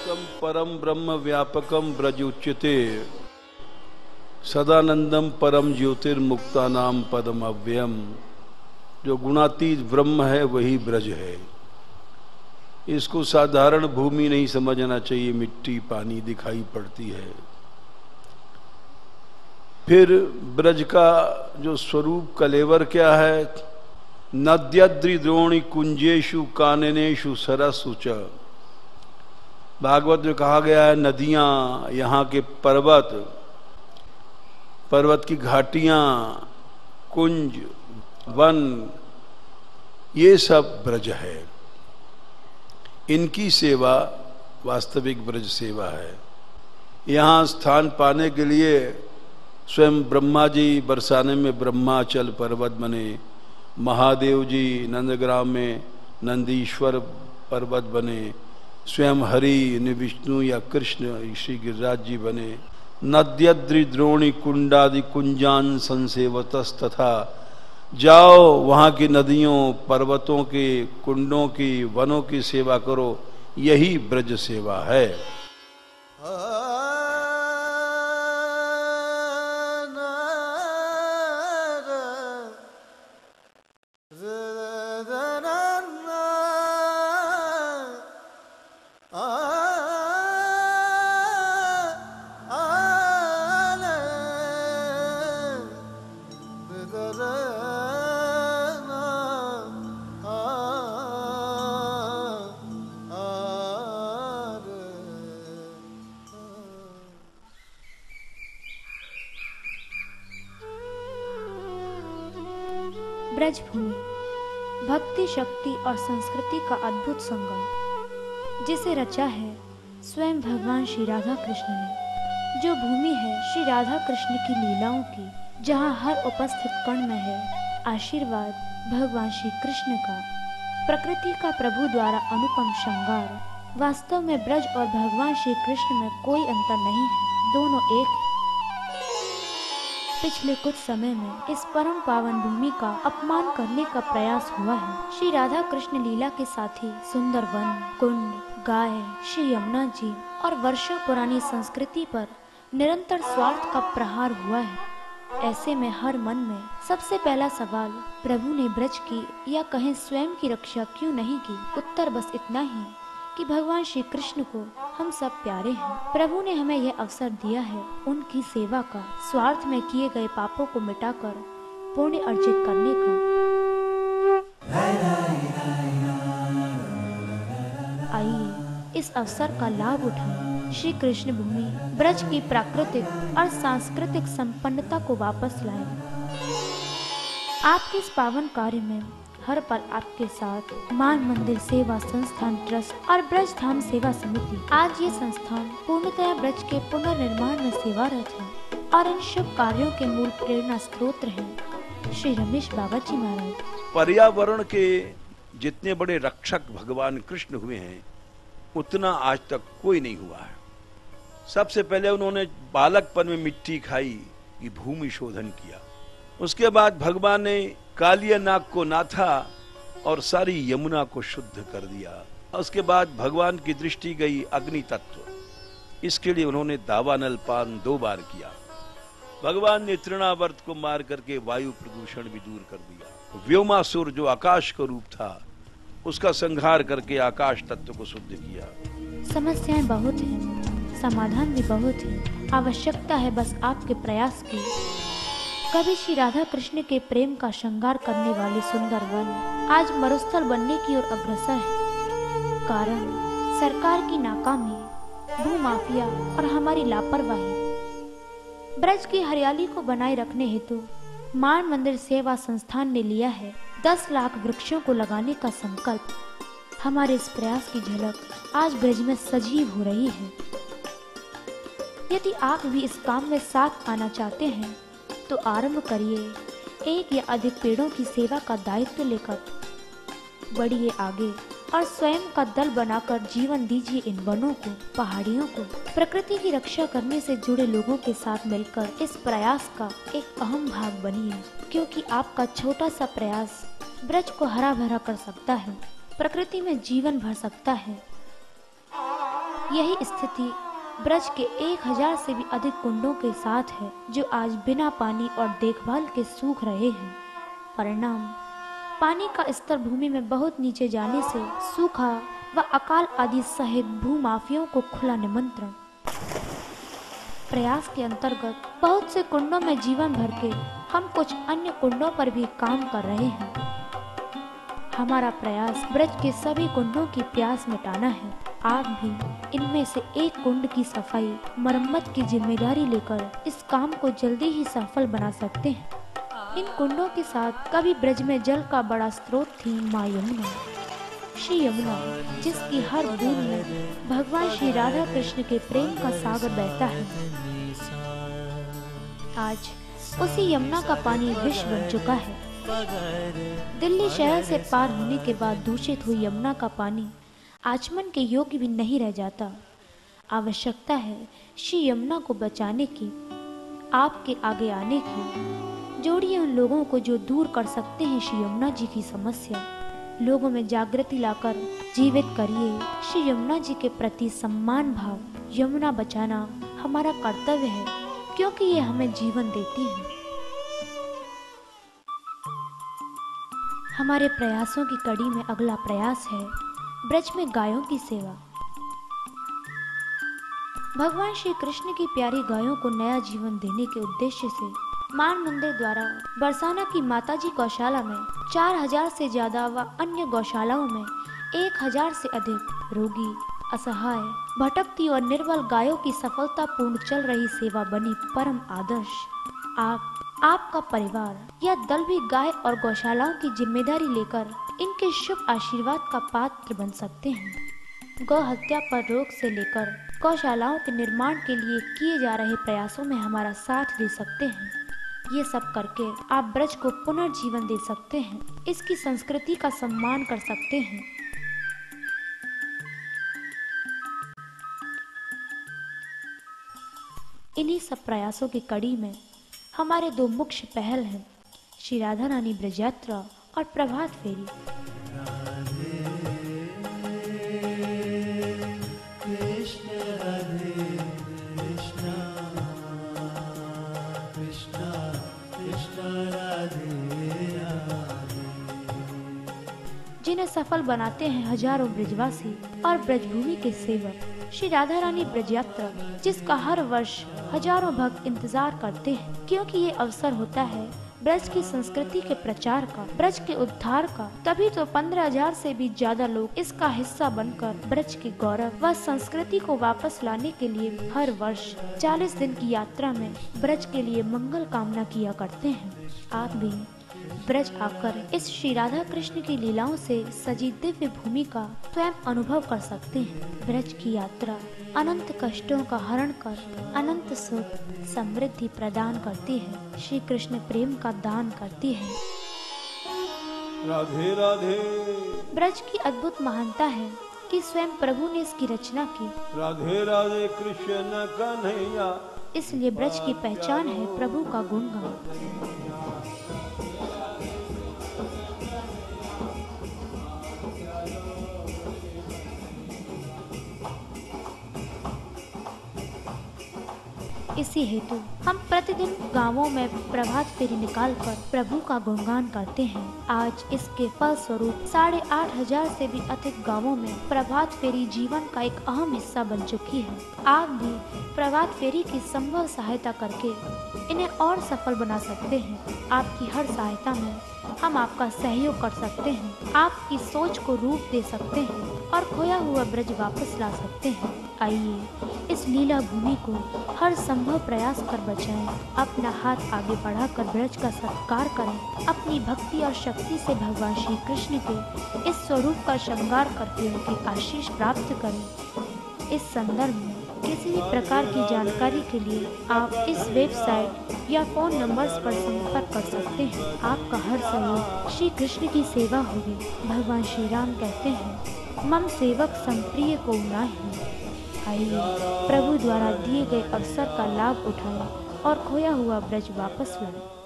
तम परम ब्रह्म व्यापकम ब्रज उच्यते सदानंदम परम ज्योतिर्मुक्ता नाम पदम अव्ययम। जो गुणातीत ब्रह्म है वही ब्रज है। इसको साधारण भूमि नहीं समझना चाहिए, मिट्टी पानी दिखाई पड़ती है। फिर ब्रज का जो स्वरूप कलेवर क्या है? नद्यद्रिद्रोणी कुंजेशु काननेशु सरसु च। भागवत में कहा गया है नदियां, यहाँ के पर्वत, पर्वत की घाटियां, कुंज, वन, ये सब ब्रज है। इनकी सेवा वास्तविक ब्रज सेवा है। यहाँ स्थान पाने के लिए स्वयं ब्रह्मा जी बरसाने में ब्रह्माचल पर्वत बने, महादेव जी नंदग्राम में नंदीश्वर पर्वत बने, स्वयं हरि ने विष्णु या कृष्ण श्री गिरिराज जी बने। नद्यद्रिद्रोणी कुंडादि कुंजान संसेवतस्तथा। जाओ वहाँ की नदियों, पर्वतों के, कुंडों की, वनों की सेवा करो, यही ब्रज सेवा है। ब्रजभूमि भक्ति, शक्ति और संस्कृति का अद्भुत संगम, जिसे रचा है स्वयं भगवान श्री राधा कृष्ण ने। जो भूमि है श्री राधा कृष्ण की लीलाओं की, जहाँ हर उपस्थित कण में है आशीर्वाद भगवान श्री कृष्ण का, प्रकृति का प्रभु द्वारा अनुपम श्रृंगार। वास्तव में ब्रज और भगवान श्री कृष्ण में कोई अंतर नहीं है, दोनों एक है। पिछले कुछ समय में इस परम पावन भूमि का अपमान करने का प्रयास हुआ है। श्री राधा कृष्ण लीला के साथ ही सुंदर वन, कुंड, गाय, श्री यमुना जी और वर्षों पुरानी संस्कृति पर निरंतर स्वार्थ का प्रहार हुआ है। ऐसे में हर मन में सबसे पहला सवाल, प्रभु ने ब्रज की या कहें स्वयं की रक्षा क्यों नहीं की? उत्तर बस इतना ही कि भगवान श्री कृष्ण को हम सब प्यारे हैं। प्रभु ने हमें यह अवसर दिया है उनकी सेवा का, स्वार्थ में किए गए पापों को मिटाकर पुण्य अर्जित करने का। आइए इस अवसर का लाभ उठाएं, श्री कृष्ण भूमि ब्रज की प्राकृतिक और सांस्कृतिक संपन्नता को वापस लाएं। आपके इस पावन कार्य में हर पल आपके साथ मान मंदिर सेवा संस्थान ट्रस्ट और ब्रज धाम सेवा समिति। आज ये संस्थान पूर्णतया ब्रज के पुनर्निर्माण में सेवारत है और इन शुभ कार्यों के मूल प्रेरणा स्रोत हैं श्री रमेश बाबा जी महाराज। पर्यावरण के जितने बड़े रक्षक भगवान कृष्ण हुए हैं, उतना आज तक कोई नहीं हुआ है। सबसे पहले उन्होंने बालकपन में मिट्टी खाई, ये भूमि शोधन किया। उसके बाद भगवान ने कालिया नाग को नाथा और सारी यमुना को शुद्ध कर दिया। उसके बाद भगवान की दृष्टि गई अग्नि तत्व, इसके लिए उन्होंने दावानल पान 2 बार किया। भगवान ने तृणावर्त को मार करके वायु प्रदूषण भी दूर कर दिया। व्योमासुर जो आकाश का रूप था, उसका संहार करके आकाश तत्व को शुद्ध किया। समस्याएं बहुत हैं, समाधान भी बहुत है, आवश्यकता है बस आपके प्रयास की। कभी श्री राधा कृष्ण के प्रेम का श्रृंगार करने वाले सुंदर वन आज मरुस्थल बनने की ओर अग्रसर है। कारण सरकार की नाकामी, भूमाफिया और हमारी लापरवाही। ब्रज की हरियाली को बनाए रखने हेतु मान मंदिर सेवा संस्थान ने लिया है 10 लाख वृक्षों को लगाने का संकल्प। हमारे इस प्रयास की झलक आज ब्रज में सजीव हो रही है। यदि आप भी इस काम में साथ आना चाहते हैं तो आरंभ करिए। 1 या अधिक पेड़ों की सेवा का दायित्व लेकर बढ़िए आगे और स्वयं का दल बनाकर जीवन दीजिए इन वनों को, पहाड़ियों को। प्रकृति की रक्षा करने से जुड़े लोगों के साथ मिलकर इस प्रयास का एक अहम भाग बनिए, क्योंकि आपका छोटा सा प्रयास ब्रज को हरा भरा कर सकता है, प्रकृति में जीवन भर सकता है। यही स्थिति ब्रज के 1000 से भी अधिक कुंडों के साथ है, जो आज बिना पानी और देखभाल के सूख रहे हैं। परिणाम, पानी का स्तर भूमि में बहुत नीचे जाने से सूखा व अकाल आदि सहित भूमाफियों को खुला निमंत्रण। प्रयास के अंतर्गत बहुत से कुंडों में जीवन भर के हम कुछ अन्य कुंडों पर भी काम कर रहे हैं। हमारा प्रयास ब्रज के सभी कुंडों की प्यास मिटाना है। आप भी इनमें से एक कुंड की सफाई मरम्मत की जिम्मेदारी लेकर इस काम को जल्दी ही सफल बना सकते हैं। इन कुंडों के साथ कभी ब्रज में जल का बड़ा स्रोत थी माँ यमुना, श्री यमुना, जिसकी हर बूंद में भगवान श्री राधा कृष्ण के प्रेम का सागर बहता है। आज उसी यमुना का पानी विष बन चुका है। दिल्ली शहर से पार होने के बाद दूषित हुई यमुना का पानी आचमन के योग्य भी नहीं रह जाता। आवश्यकता है श्री यमुना को बचाने की, आपके आगे आने की। जोड़िए उन लोगों को जो दूर कर सकते हैं श्री यमुना जी की समस्या। लोगों में जागृति लाकर जीवित करिए श्री यमुना जी के प्रति सम्मान भाव। यमुना बचाना हमारा कर्तव्य है, क्योंकि ये हमें जीवन देती है। हमारे प्रयासों की कड़ी में अगला प्रयास है ब्रज में गायों की सेवा। भगवान श्री कृष्ण की प्यारी गायों को नया जीवन देने के उद्देश्य से मान मंदिर द्वारा बरसाना की माताजी गौशाला में 4000 से ज्यादा व अन्य गौशालाओं में 1000 से अधिक रोगी, असहाय, भटकती और निर्बल गायों की सफलतापूर्ण चल रही सेवा बनी परम आदर्श। आपका परिवार या दल भी गाय और गौशालाओं की जिम्मेदारी लेकर इनके शुभ आशीर्वाद का पात्र बन सकते हैं। गौ हत्या पर रोक से लेकर गौशालाओं के निर्माण के लिए किए जा रहे प्रयासों में हमारा साथ दे सकते हैं। ये सब करके आप ब्रज को पुनर्जीवन दे सकते हैं, इसकी संस्कृति का सम्मान कर सकते हैं। इन्हीं सब प्रयासों की कड़ी में हमारे दो मुख्य पहल हैं, श्री राधा रानी ब्रज यात्रा और प्रभात फेरी। जिन्हें सफल बनाते हैं हजारों ब्रजवासी और ब्रजभूमि के सेवक। श्री राधा रानी ब्रज यात्रा, जिसका हर वर्ष हजारों भक्त इंतजार करते हैं, क्योंकि ये अवसर होता है ब्रज की संस्कृति के प्रचार का, ब्रज के उद्धार का। तभी तो 15,000 से भी ज्यादा लोग इसका हिस्सा बनकर ब्रज के गौरव व संस्कृति को वापस लाने के लिए हर वर्ष 40 दिन की यात्रा में ब्रज के लिए मंगल कामना किया करते हैं। आप भी ब्रज आकर इस श्री राधा कृष्ण की लीलाओं से सजी दिव्य भूमि का स्वयं अनुभव कर सकते हैं। ब्रज की यात्रा अनंत कष्टों का हरण कर अनंत सुख समृद्धि प्रदान करती है। श्री कृष्ण प्रेम का दान करती है। राधे राधे। ब्रज की अद्भुत महानता है कि स्वयं प्रभु ने इसकी रचना की। राधे राधे कृष्ण कन्हैया। इसलिए ब्रज की पहचान है प्रभु का गुणगान। इसी हेतु हम प्रतिदिन गांवों में प्रभात फेरी निकालकर प्रभु का गुणगान करते हैं। आज इसके फलस्वरूप 8,500 से भी अधिक गांवों में प्रभात फेरी जीवन का एक अहम हिस्सा बन चुकी है। आप भी प्रभात फेरी की संभव सहायता करके इन्हें और सफल बना सकते हैं। आपकी हर सहायता में हम आपका सहयोग कर सकते हैं, आपकी सोच को रूप दे सकते हैं और खोया हुआ ब्रज वापस ला सकते हैं। आइए इस लीला भूमि को हर संभव प्रयास कर बचाएं। अपना हाथ आगे बढ़ाकर ब्रज का सत्कार करें। अपनी भक्ति और शक्ति से भगवान श्री कृष्ण के इस स्वरूप का श्रृंगार करके उनकी आशीष प्राप्त करें। इस संदर्भ में किसी भी प्रकार की जानकारी के लिए आप इस वेबसाइट या फोन नंबर्स पर संपर्क कर सकते हैं। आपका हर सहयोग श्री कृष्ण की सेवा होगी। भगवान श्री राम कहते हैं, मम सेवक संप्रिय को नाही। आइए प्रभु द्वारा दिए गए अवसर का लाभ उठाएं और खोया हुआ ब्रज वापस लाएं।